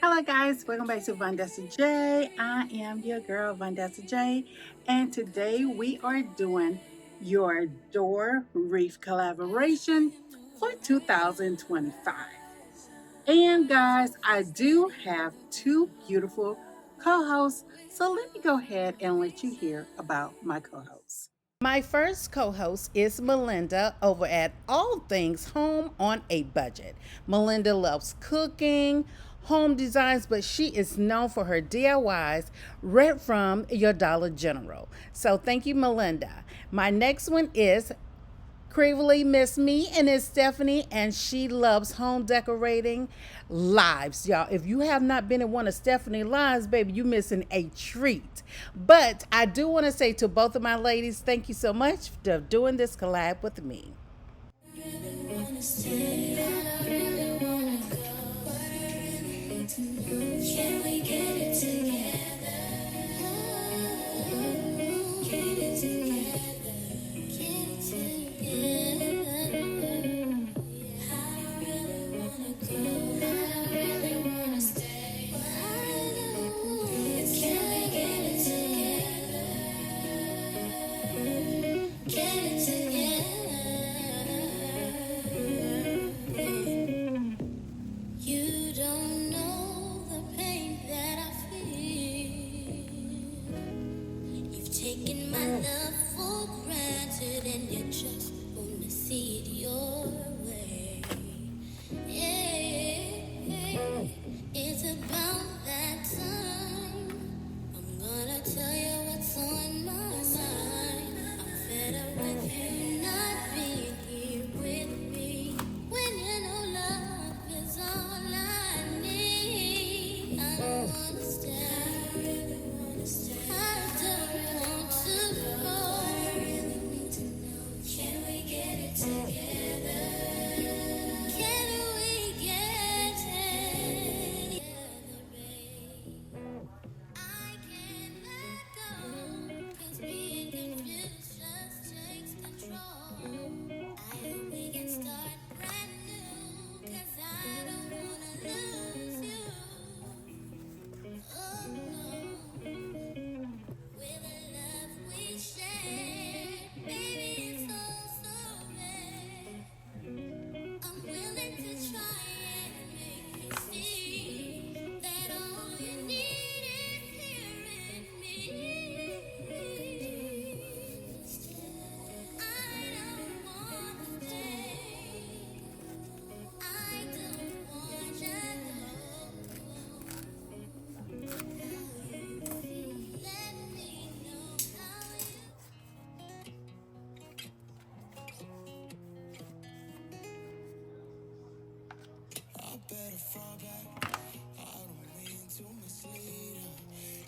Hello guys, welcome back to Vondessa J. I am your girl Vondessa J, and today we are doing your door Wreath collaboration for 2025. And guys, I do have two beautiful co-hosts, so let me go ahead and let you hear about my co-hosts. My first co host is Melinda over at All Things Home on a Budget. Melinda loves cooking, home designs, but she is known for her DIYs right from your Dollar General. So thank you, Melinda. My next one is Creevely Miss Me, and it's Stephanie, and she loves home decorating lives. Y'all, if you have not been in one of Stephanie lives, baby, you missing a treat. But I do want to say to both of my ladies, thank you so much for doing this collab with me. Can we get it together? Get it together. Get it together. I really wanna go. I really wanna stay. Can we get it together? Get it together. You don't know the pain that I feel. You've taken my love for granted, and you just wanna see it your way. Yeah, it's about that time. I'm gonna tell you what's on my mind. I'm fed up with you not being here with me. When you know love is all I need. I don't wanna stay. I really wanna stay. I don't want to go. I really need to know. Can we get it together? Can we get it together, babe? I can't let go, 'cause being confused just takes control. I hope we can start brand new, 'cause I don't wanna lose you. Oh no, with the love we share, baby, it's so rare. I'm willing to try and make you see that all you need is here in me. I don't want to stay. I don't want you to let me know how you. I better fall back. I don't mean to mislead her.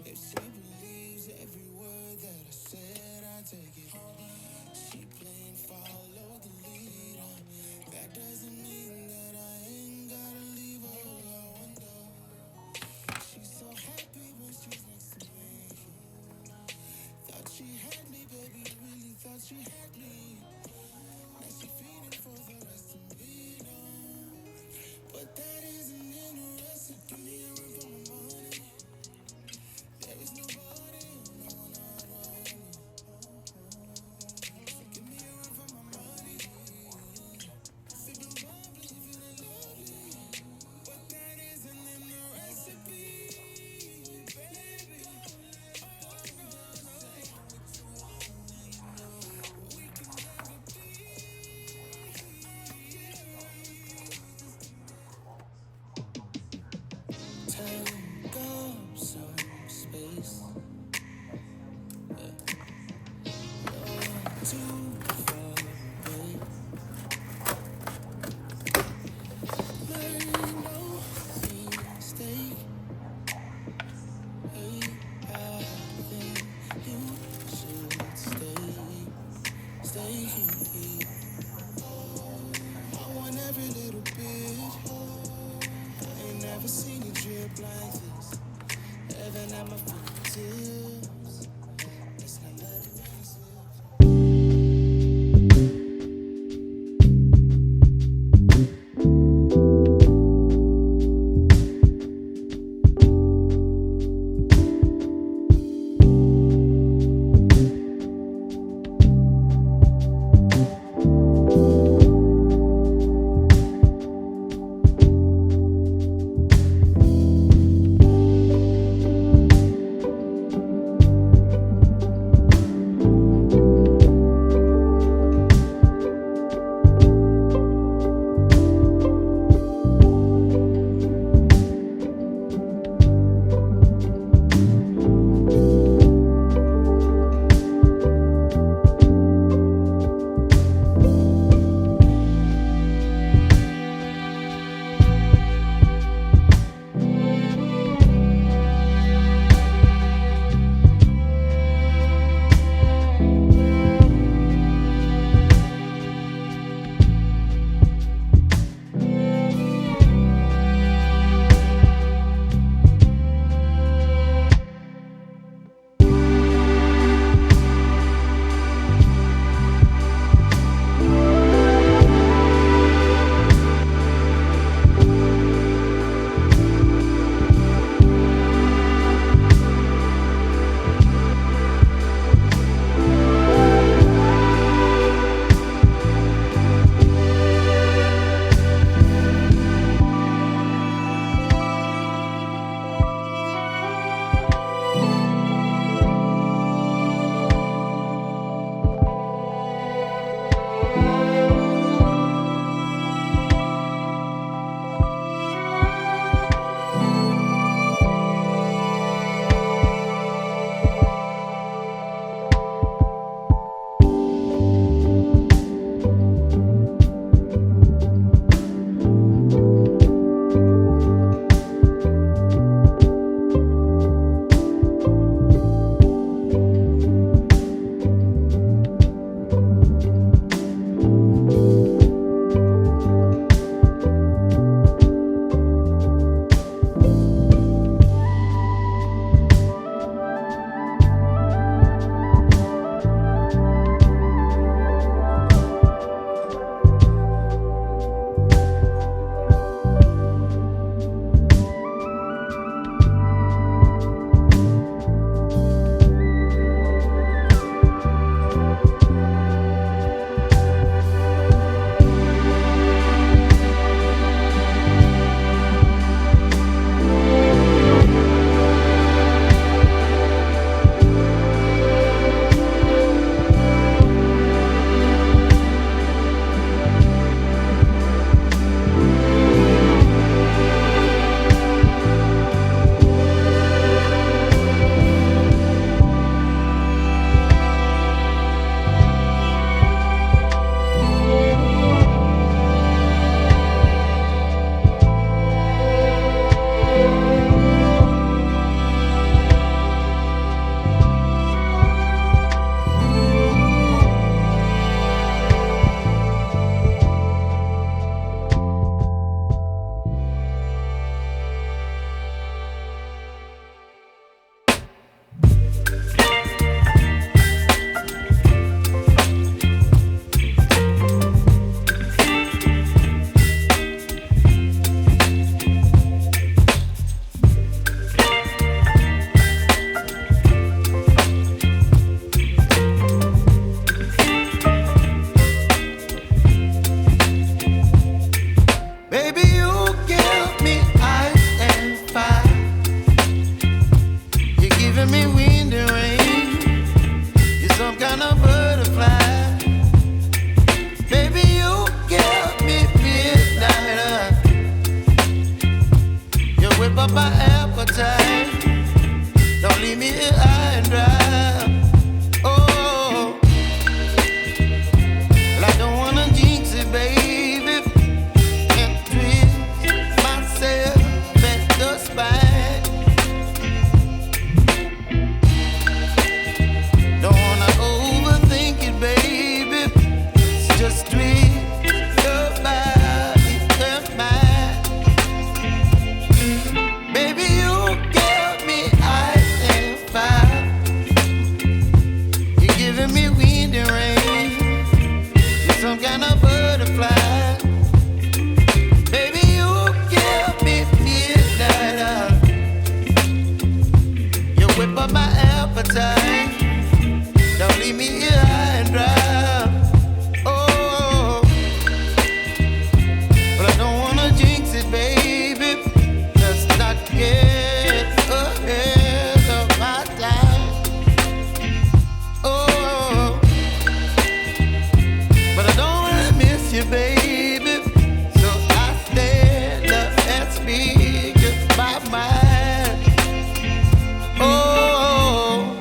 If she believes every word that I said, I take it. She playing follow the leader. That doesn't mean that I ain't gotta leave her. I wonder. She's so happy when she's next to me. Thought she had me, baby. Really thought she had me. Now she feeding for the rest of me. But that isn't in the recipe. Give me a run for my money. There is nobody, no one around me. So give me a run for my money. Sipping bubbly, feeling lovely. But that isn't in the recipe, baby. Oh no, say what you want, and you know we can never be. Take up some space. Too far away. Made no mistake. Hey, I think you should stay here. I want every little bit. I ain't never seen you drip like this. Heaven at my fingertips. up my appetite. Don't leave me here high and dry. Oh, well, I don't wanna jinx it, baby, and twist myself at the spine. Don't wanna overthink it, baby. It's just twist your body and mine. Baby, you give me ice and fire. You're giving me wind and rain. You're some kind of butterfly. Baby, you give me midnight. You whip up my appetite. Don't leave me here high and dry. Oh, but I don't wanna jinx it, baby. Let's not get ahead of my time. Oh, but I don't wanna miss you, baby. So I stand up and speak just my mind. Oh.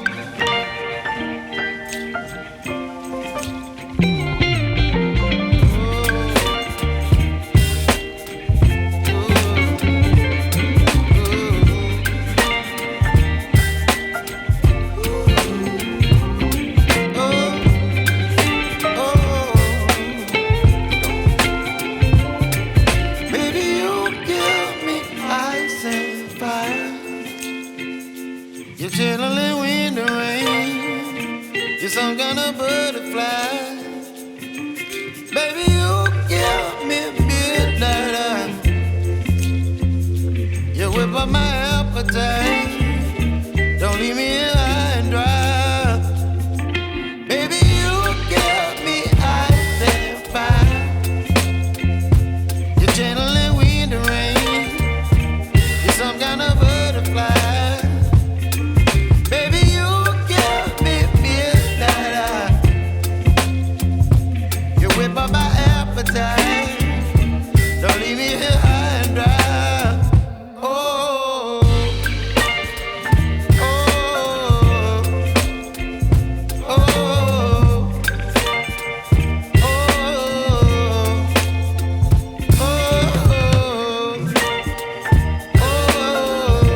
Baby, you give me ice and fire. You're chilling wind and rain. You're some kind of butterfly. Baby, you give me midnight. You whip up my appetite. Don't leave me here high and dry. Baby, you give me ice and fire. You're channeling wind and rain. You're some kind of butterfly. Baby, you give me midnight. You whip up my appetite. Don't leave me here high and dry. Oh, oh, oh, oh, oh, oh.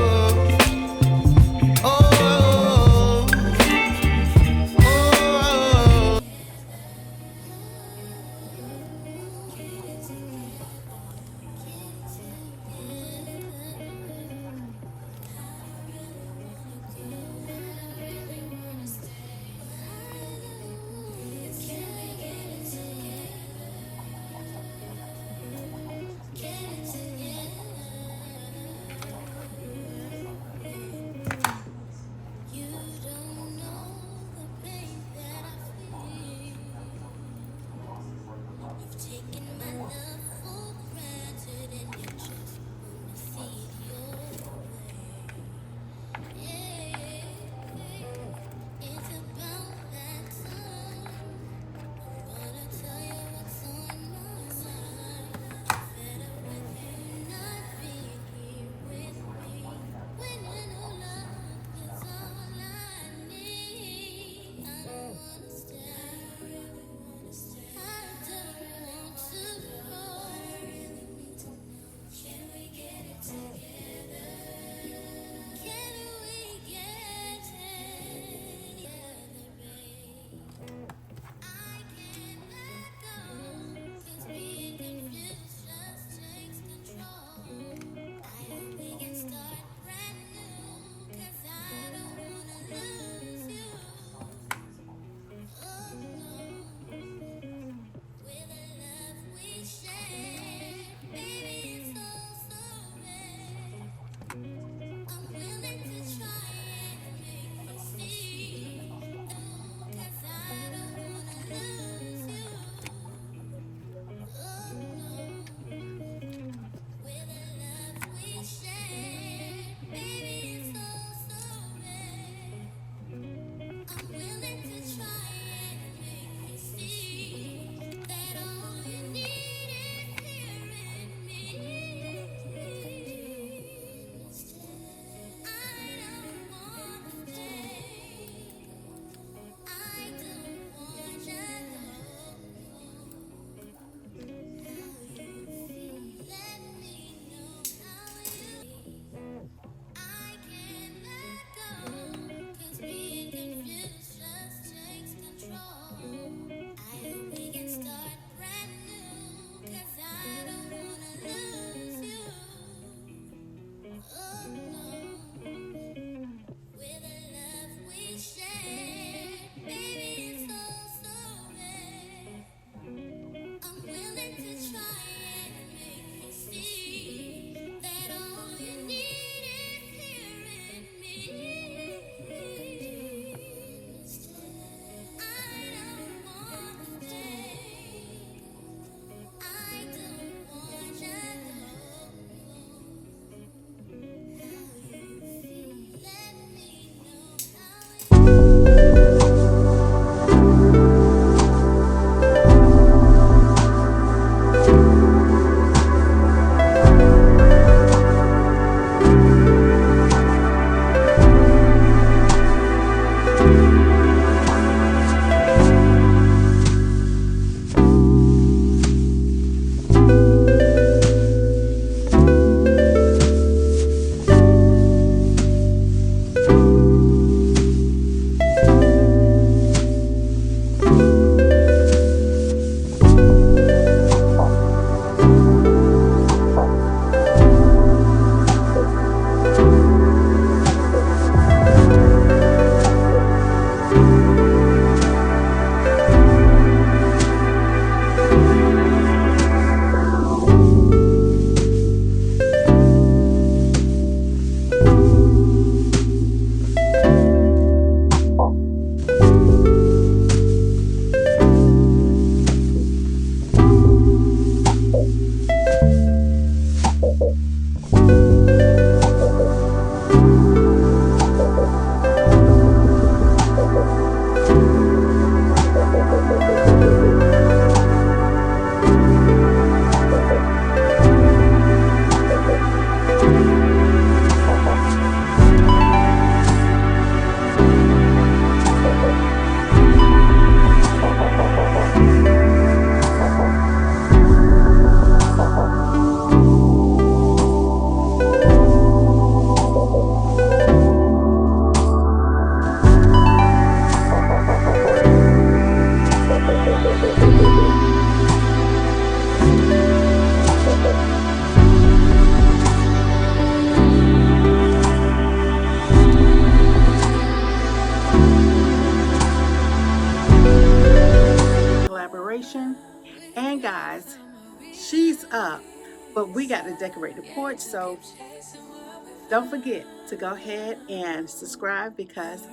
Collaboration. And guys, she's up, but we got to decorate the porch. So don't forget to go ahead and subscribe because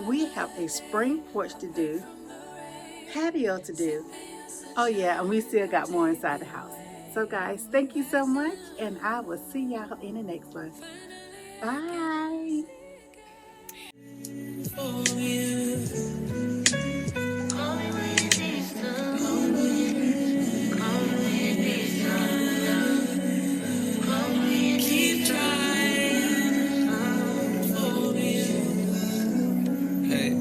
we have a spring porch to do, patio to do. Oh, yeah, and we still got more inside the house. So, guys, thank you so much, and I will see y'all in the next one. Bye. Hey.